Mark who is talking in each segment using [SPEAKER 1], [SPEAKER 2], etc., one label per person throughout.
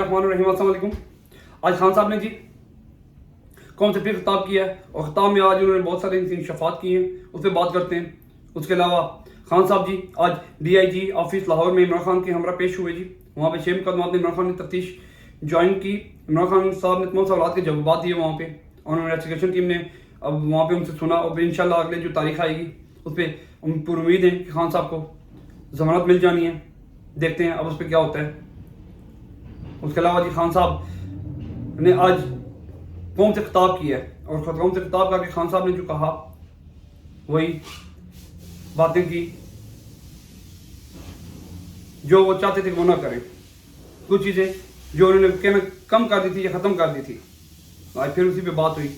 [SPEAKER 1] अस्सलामुअलैकुम। आज खान साहब ने जी कौन से फिर खिताब किया है और खिताब में आज उन्होंने बहुत सारे इंकशाफात किए हैं, उस पर बात करते हैं। उसके अलावा खान साहब जी आज DIG ऑफिस लाहौर में इमरान खान के हमरा पेश हुए जी। वहाँ पे 6 मुकदमात इमरान खान ने तफ्तीश ज्वाइन की। इमरान खान साहब ने तमाम सवाल के जवाब दिए वहाँ पे, और उन्होंने इन्वेस्टिगेशन टीम ने अब वहाँ पे उनसे सुना, और इंशाल्लाह अगले जो तारीख आएगी उस पर पूरी उम्मीद है कि खान साहब को जमानत मिल जानी है। देखते हैं अब उस पर क्या होता है। उसके अलावा जी खान साहब ने आज कौम से खिताब किया है, और कौम से खिताब करके खान साहब ने जो कहा वही बातें की जो वो चाहते थे कि वो ना करें। कुछ चीज़ें जो उन्होंने कहना कम कर दी थी या ख़त्म कर दी थी, आज फिर उसी पे बात हुई।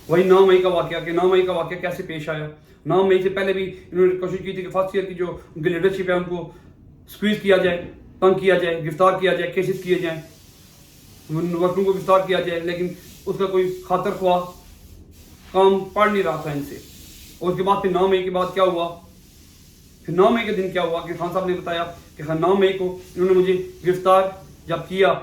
[SPEAKER 1] वही 9 मई का वाक़या कि 9 मई का वाक़या कैसे पेश आया। 9 मई से पहले भी इन्होंने कोशिश की थी कि फर्स्ट ईयर की जो उनकी लीडरशिप है उनको स्क्वीज किया जाए, तंग किया जाए, गिरफ्तार किया जाए, केसेस किए जाएँ, वर्करों को गिरफ्तार किया जाए, लेकिन उसका कोई खातर ख्वाह काम पड़ नहीं रहा था इनसे। और उसके बाद फिर 9 मई के बाद क्या हुआ, फिर 9 मई के दिन क्या हुआ कि खान साहब ने बताया कि 9 मई को इन्होंने मुझे गिरफ्तार जब किया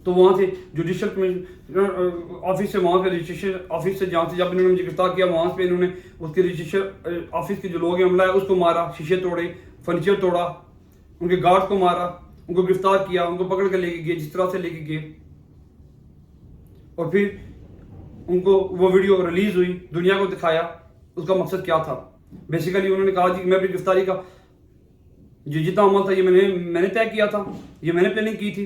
[SPEAKER 1] तो वहाँ से जुडिशल कमीशन ऑफिस से, वहाँ के रजिस्ट्रेशन ऑफिस से जहाँ से जब इन्होंने मुझे गिरफ्तार किया वहाँ पे इन्होंने उसके रजिस्ट्रेशन ऑफिस के जो लोग हैं हमला है उसको मारा, शीशे तोड़े, फर्नीचर तोड़ा, उनके गार्ड को मारा, उनको गिरफ्तार किया, उनको पकड़ कर लेके गए जिस तरह से लेके गए। और फिर उनको वो वीडियो रिलीज हुई, दुनिया को दिखाया। उसका मकसद क्या था? बेसिकली उन्होंने कहा जी मैं अपनी गिरफ्तारी का जो जितना अमल था ये मैंने तय किया था, ये मैंने प्लानिंग की थी।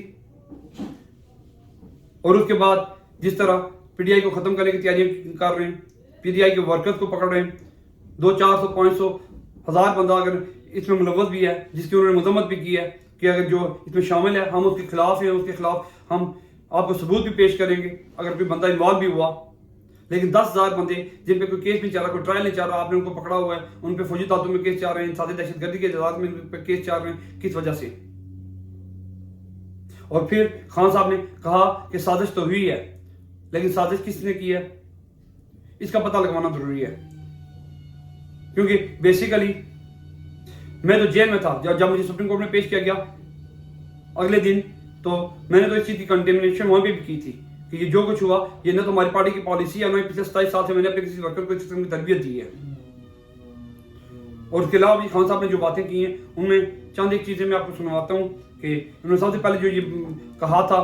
[SPEAKER 1] और उसके बाद जिस तरह PTI को ख़त्म करने की तैयारी कर रहे हैं, PTI के वर्कर्स को पकड़ रहे हैं, 200, 400, 500, 1000 बंदा अगर इसमें मुलव्वस भी है, जिसकी उन्होंने मजम्मत भी की है कि अगर जो इसमें शामिल है हम उसके खिलाफ हैं, उसके खिलाफ हम आपको सबूत भी पेश करेंगे अगर कोई बंदा इन्वॉल्व भी हुआ। लेकिन 10,000 बंदे जिन पे कोई केस नहीं चल रहा, कोई ट्रायल नहीं चल रहा, आपने उनको पकड़ा हुआ है, उन पे फौजी तातुम में केस चल रहे हैं, साथ ही दहशतगर्दी के जजात में केस चल रहे हैं, किस वजह से? और फिर खान साहब ने कहा कि साजिश तो हुई है, लेकिन साजिश किसने की है इसका पता लगवाना जरूरी है। क्योंकि बेसिकली मैं तो जेल में था जब मुझे सुप्रीम कोर्ट में पेश किया गया अगले दिन, तो मैंने तो इस चीज़ की कंडेमनेशन वहाँ पे भी की थी कि ये जो कुछ हुआ ये ना तो हमारी पार्टी की पॉलिसी है, ना पिछले 27 साल से मैंने अपने किसी वर्कर को इस किस्म की तरबियत दी है। और उसके अलावा भी खान साहब ने जो बातें की हैं उनमें चंद एक चीज़ें मैं आपको सुनवाता हूँ कि उन्होंने सबसे पहले जो ये कहा था,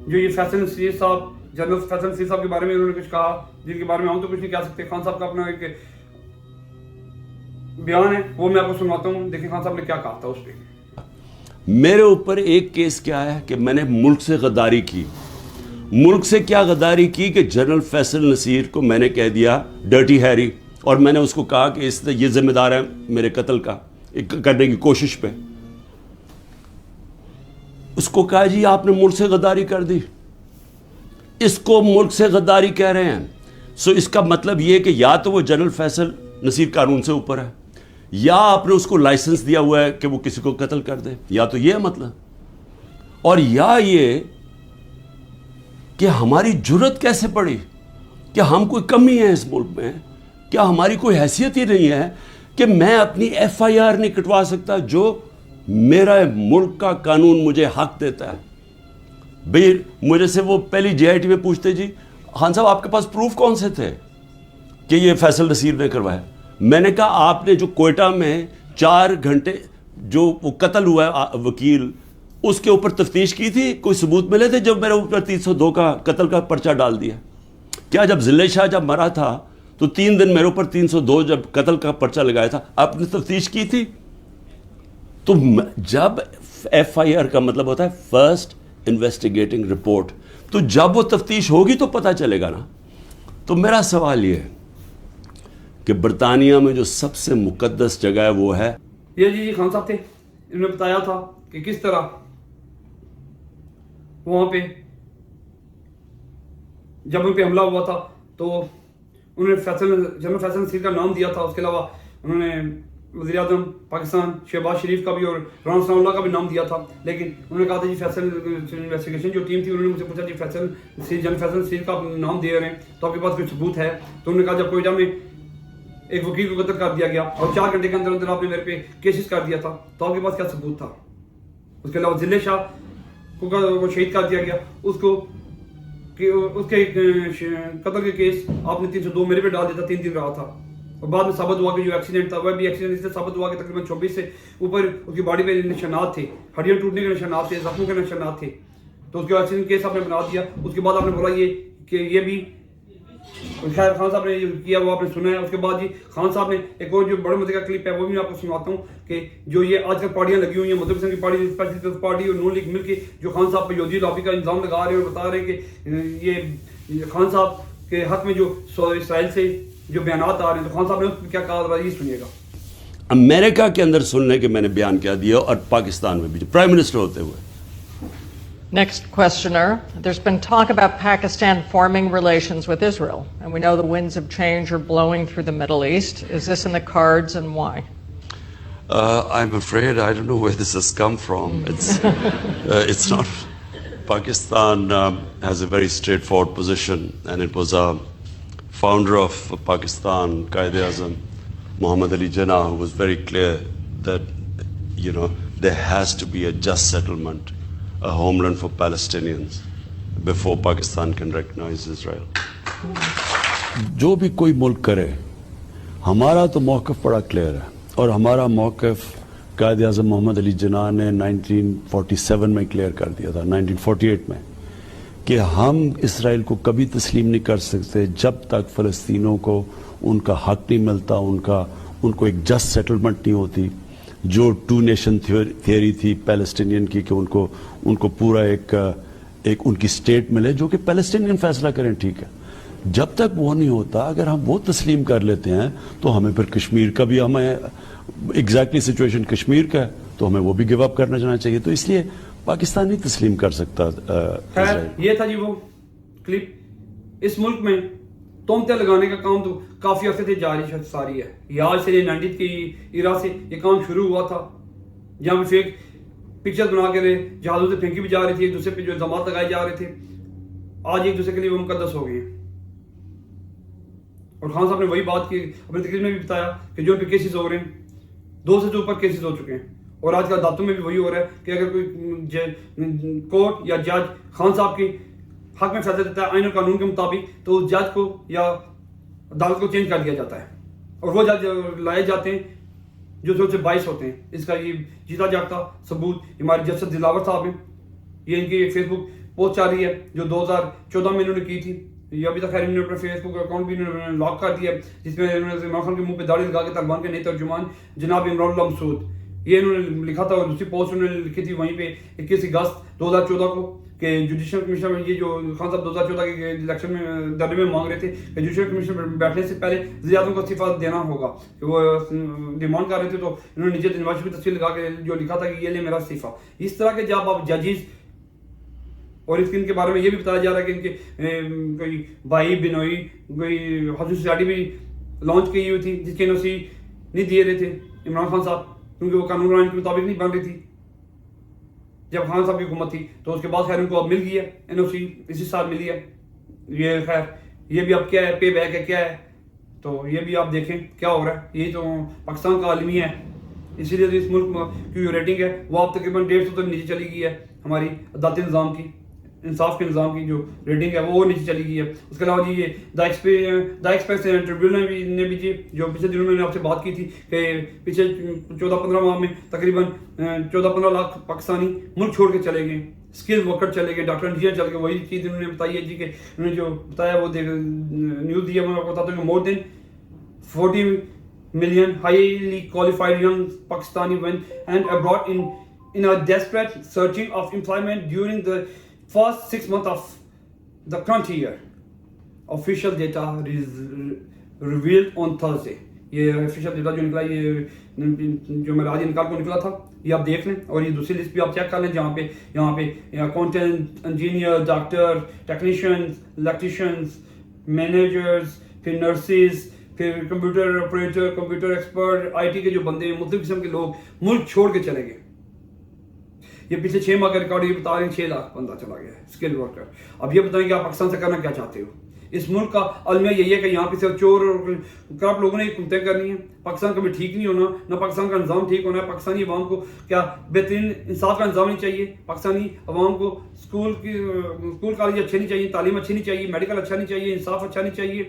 [SPEAKER 1] जो ये फैसल नसीर साहब, जनरल फैसल नसीर साहब के बारे में उन्होंने कुछ कहा जिनके बारे में हम तो कुछ नहीं कह सकते। खान साहब का अपना एक बयान है, वो मैं आपको सुनवाता हूँ। देखिए खान साहब ने क्या कहा था उस पर।
[SPEAKER 2] मेरे ऊपर एक केस क्या है कि मैंने मुल्क से गद्दारी की। मुल्क से क्या गद्दारी की कि जनरल फैसल नसीर को मैंने कह दिया डर्टी हैरी, और मैंने उसको कहा कि इसने ये जिम्मेदार है मेरे कत्ल का करने की कोशिश पे। उसको कहा जी आपने मुल्क से गद्दारी कर दी, इसको मुल्क से गद्दारी कह रहे हैं। सो इसका मतलब ये कि या तो वो जनरल फैसल नसीर कानून से ऊपर है, या आपने उसको लाइसेंस दिया हुआ है कि वो किसी को कत्ल कर दे, या तो ये मतलब, और या ये कि हमारी जुर्रत कैसे पड़ी, क्या हम कोई कमी है इस मुल्क में, क्या हमारी कोई हैसियत ही नहीं है कि मैं अपनी FIR नहीं कटवा सकता जो मेरा मुल्क का कानून मुझे हक देता है। भाई मुझे से वो पहली JIT में पूछते जी खान साहब आपके पास प्रूफ कौन से थे कि ये फैसल नसीर ने करवाया। मैंने कहा आपने जो कोयटा में 4 घंटे जो वो कत्ल हुआ है वकील, उसके ऊपर तफ्तीश की थी, कोई सबूत मिले थे जब मेरे ऊपर 302 का कत्ल का पर्चा डाल दिया? क्या जब जिले शाह जब मरा था तो 3 दिन मेरे ऊपर 302 जब कत्ल का पर्चा लगाया था, आपने तफ्तीश की थी? तो जब FIR का मतलब होता है फर्स्ट इन्वेस्टिगेटिंग रिपोर्ट, तो जब वो तफ्तीश होगी तो पता चलेगा ना। तो मेरा सवाल ये है कि बरतानिया में जो सबसे मुकद्दस जगह है वो है
[SPEAKER 1] ये जी खान साहब थे, इन्होंने बताया था कि किस तरह वहाँ पे जब उन पे हमला हुआ था तो उन्होंने जनरल फैसल नसीर का नाम दिया था। उसके अलावा उन्होंने वज़ीर आज़म पाकिस्तान शहबाज शरीफ का भी और राना सनाउल्लाह का भी नाम दिया था। लेकिन उन्होंने कहा था जी फैसल इन्वेस्टिगेशन जो टीम थी उन्होंने मुझसे पूछा जी जनरल फैसल नसीर का नाम दे रहे हैं तो आपके पास कोई सबूत है? तो उन्होंने कहा जब कोयटा में एक वकील को कत्ल कर दिया गया और 4 घंटे के अंदर अंदर आपने मेरे पे केसेस कर दिया था तो आपके पास क्या सबूत था? उसके अलावा जिले शाह को शहीद कर दिया गया, उसको उसके कत्ल के केस आपने 302 मेरे पे डाल दिया था, 3 दिन रहा था। और बाद में साबित हुआ कि जो एक्सीडेंट था वह भी एक्सीडेंट इससे साबित हुआ कि तकरीबन 24 से ऊपर उसकी बॉडी पे निशानात थे, हड्डियां टूटने के निशानात थे, जख्मों के निशानात थे। तो उसके एक्सीडेंट केस आपने बना दिया। उसके बाद आपने बोला ये कि ये भी शायद खान साहब ने किया, वो आपने सुना है। उसके बाद जी खान साहब ने एक और जो बड़े मुद्दे का क्लिप है वो भी मैं आपको सुनाता हूँ कि जो ये आजकल पार्टियां लगी हुई हैं, मुद्दे की पार्टी, स्पेशल पार्टी और नून लीग मिलकर जो खान साहब पर यहूदी लॉबी का इल्ज़ाम लगा रहे हैं और बता रहे हैं कि ये खान साहब के हक में जो इसराइल से जो बयानात आ रहे हैं, तो खान साहब ने क्या कहा, ये सुनिएगा।
[SPEAKER 2] अमेरिका के अंदर सुनने के मैंने बयान क्या दिया और पाकिस्तान में भी प्राइम मिनिस्टर होते हुए।
[SPEAKER 3] Next questioner. There's been talk about Pakistan forming relations with Israel, and we know the winds of change are blowing through the Middle East. Is this in the cards, and why?
[SPEAKER 2] I'm afraid I don't know where this has come from. It's not. Pakistan has a very straightforward position, and it was a founder of Pakistan, Quaid-e-Azam, Muhammad Ali Jinnah, who was very clear that there has to be a just settlement, a homeland for Palestinians before Pakistan can recognize Israel. जो भी कोई मुल्क करे, हमारा तो मौक़िफ़ बड़ा clear है और हमारा मौक़िफ़ कायद-ए-आज़म मोहम्मद अली जिन्ना ने 1947 में क्लियर कर दिया था, 1948 में, कि हम इसराइल को कभी तस्लीम नहीं कर सकते जब तक फ़लस्तीनों को उनका हक नहीं मिलता, उनको एक जस्ट सेटलमेंट नहीं होती। जो 2 नेशन थियोरी थी पैलेस्टीनियन की कि उनको पूरा एक उनकी स्टेट मिले जो कि पैलेस्टीनियन फैसला करें, ठीक है। जब तक वो नहीं होता, अगर हम वो तस्लीम कर लेते हैं तो हमें फिर कश्मीर का भी, हमें एग्जैक्टली सिचुएशन कश्मीर का है तो हमें वो भी गिव अप करना जाना चाहिए। तो इसलिए पाकिस्तान नहीं तस्लीम कर सकता।
[SPEAKER 1] ये था जी वो क्लिप। इस मुल्क में तोहमतें लगाने का काम तो काफी अर्से से जारी सारी है। ये आज से 90 की इरा से ये काम शुरू हुआ था, जहाँ पे फेक पिक्चर्स बना के जहाजों से फेंकी भी जा रही थी, एक दूसरे पे जो इल्जाम लगाए जा रहे थे, आज एक दूसरे के लिए वो मुकद्दस हो गए हैं। और खान साहब ने वही बात की, अपने तकरीर में भी बताया कि जो पे केसेस हो रहे हैं, 200 से ऊपर केसेस हो चुके हैं। और आजकल अदालतों में भी वही हो रहा है कि अगर कोई कोर्ट या जज खान साहब की हक में फैसला देता है आईन और कानून के मुताबिक, तो उस जज को या अदालत को चेंज कर दिया जाता है और वो जज लाए जाते हैं जो सबसे बाइस होते हैं। इसका ये जीता जागता सबूत हमारे जस्टिस दिलावर साहब हैं। ये इनकी फेसबुक पोस्ट आ रही है जो 2014 में इन्होंने की थी। ये अभी तक खैर इन्होंने अपना फेसबुक अकाउंट भी इन्होंने लॉक कर दिया, जिसमें इन्होंने इमरान खान के मुंह पे दाढ़ी लगा के तालिबान के नए तर्जुमान जनाब इमरान मसूद, ये इन्होंने लिखा था। और दूसरी पोस्ट उन्होंने लिखी थी वहीं पे 21 अगस्त 2014 को कि जुडिशल कमीशन में, ये जो खान साहब 2014 के इलेक्शन में धरने में मांग रहे थे कि जुडिशल कमीशन में बैठने से पहले ज़ियादों को इस्तीफा देना होगा, कि वो डिमांड कर रहे थे। तो इन्होंने नीचे दिनवाश की तस्वीर लगा के जो लिखा था कि ये ले मेरा इस्तीफा। इस तरह के जब आप जजेस, और इनके बारे में ये भी बताया जा रहा है कि इनके कोई भाई बिनोई कोई हाउसिंग सोसाइटी भी लॉन्च की हुई थी जिसके एनओसी नहीं दिए रहे थे इमरान खान साहब, क्योंकि वो कानून के मुताबिक नहीं बन रही थी जब खान साहब की हुकूमत थी। तो उसके बाद खैर उनको अब मिल गई है एनओसी, इसी साल मिली है। ये खैर ये भी अब क्या है, पे बैक है क्या है, तो ये भी आप देखें क्या हो रहा है। यही तो पाकिस्तान का आलमी है, इसीलिए तो इस मुल्क की जो रेटिंग है वो अब तकरीबन 150 तक नीचे चली गई है। हमारी अदालती निज़ाम की, इंसाफ के निज़ाम की जो रेटिंग है वो नीचे चली गई है। उसके अलावा जी ये द एक्सप्रेस ट्रिब्यूनल ने भी जी जो पिछले दिनों में मैंने आपसे बात की थी कि पिछले 14-15 माह में तकरीबन 14-15 लाख पाकिस्तानी मुल्क छोड़ के चले गए, स्किल वर्कर चले गए, डॉक्टर इंजीनियर चले गए। वही चीज़ उन्होंने बताई है जी कि उन्होंने जो बताया वो न्यूज़ दिया, मैं आपको बताता हूँ कि more than 40 million highly qualified young Pakistani went and abroad in a desperate searching of employment during the first 6 months of the current year. Official data revealed on Thursday. ये ऑफिशियल डेटा जो निकला, ये जो मेरा आज निकाल को निकला था, ये आप देख लें। और ये दूसरी लिस्ट भी आप चेक कर लें जहाँ पे यहाँ पे accountant, engineer, doctor, technicians, electricians, managers, फिर नर्सेज, फिर computer operator, computer expert, IT के जो बंदे हैं, मुख्तलिफ किस्म के लोग मुल्क छोड़ के चले गए। ये पिछले 6 माह का रिकॉर्ड ये बता रहे हैं 6 लाख बंदा चला गया है स्किल वर्कर। अब ये बताएं कि आप पाकिस्तान से करना क्या चाहते हो। इस मुल्क का अलमिया यही है कि यहाँ पे सिर्फ चोर और करप्ट लोगों ने हुकूमतें करनी है। पाकिस्तान कभी ठीक नहीं होना, ना पाकिस्तान का निज़ाम ठीक होना है। पाकिस्तानी अवाम को क्या बेहतरीन इंसाफ का निज़ाम नहीं चाहिए? पाकिस्तानी अवाम को स्कूल कॉलेज अच्छे नहीं चाहिए, तालीम अच्छी नहीं चाहिए, मेडिकल अच्छा नहीं चाहिए, इंसाफ अच्छा नहीं चाहिए,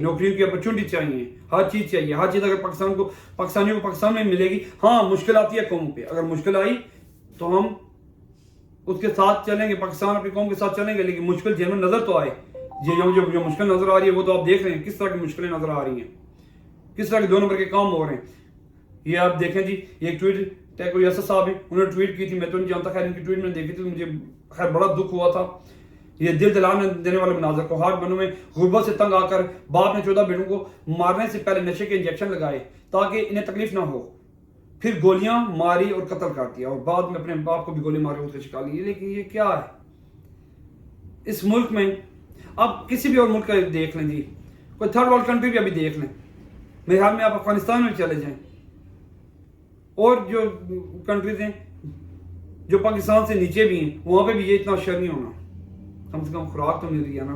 [SPEAKER 1] नौकरियों की अपॉर्चुनिटी चाहिए, हर चीज़ चाहिए। हर चीज़ अगर पाकिस्तानियों को पाकिस्तान में मिलेगी। हाँ, मुश्किल आती है कौम पे, अगर मुश्किल आई तो हम उसके साथ चलेंगे, पाकिस्तान अपनी कौम के साथ चलेंगे, लेकिन मुश्किल जेब में नजर तो आए। जो मुश्किल नजर आ रही है वो तो आप देख रहे हैं किस तरह की मुश्किलें नजर आ रही हैं, किस तरह के 2 नंबर के काम हो रहे हैं। ये आप देखें जी, ये ट्वीट कोई असद साहब है, उन्होंने ट्वीट की थी, मैं तो नहीं जानता, खैर इनकी ट्वीट मैंने देखी थी, मुझे खैर बड़ा दुख हुआ था। ये दिल दिलाने देने वाले मनाजर को, हार्ट बनों में गुर्बत से तंग आकर बाप ने 14 बेटों को मारने से पहले नशे के इंजेक्शन लगाए ताकि इन्हें तकलीफ ना हो, फिर गोलियां मारी और कत्ल कर दिया, और बाद में अपने बाप को भी गोली मारी उसके शिकार ली। लेकिन ये क्या है इस मुल्क में? आप किसी भी और मुल्क का देख लें जी, कोई थर्ड वर्ल्ड कंट्री भी अभी देख लें, मेरे ख्याल में आप अफगानिस्तान में चले जाएं, और जो कंट्रीज हैं जो पाकिस्तान से नीचे भी हैं, वहां पे भी ये इतना असर नहीं होना। कम से कम खुराक तो मिल रही है ना,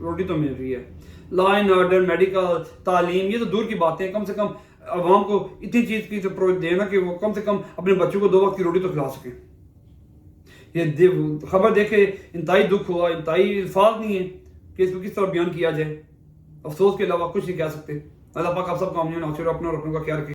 [SPEAKER 1] रोटी तो मिल रही है, लॉ एंड ऑर्डर, मेडिकल, तालीम, ये तो दूर की बातें हैं। कम से कम अवाम को इतनी चीज़ की तो प्रोवाइड देना कि वो कम से कम अपने बच्चों को 2 वक्त की रोटी तो खिला सकें। ये खबर देखे इंतहाई दुख हुआ, इंतहाई अल्फाज नहीं है कि इसको किस तरह बयान किया जाए। अफसोस के अलावा कुछ नहीं कह सकते। अल्लाह पाक आप सबका आमीन, अपना और अपनों का ख्याल रखें।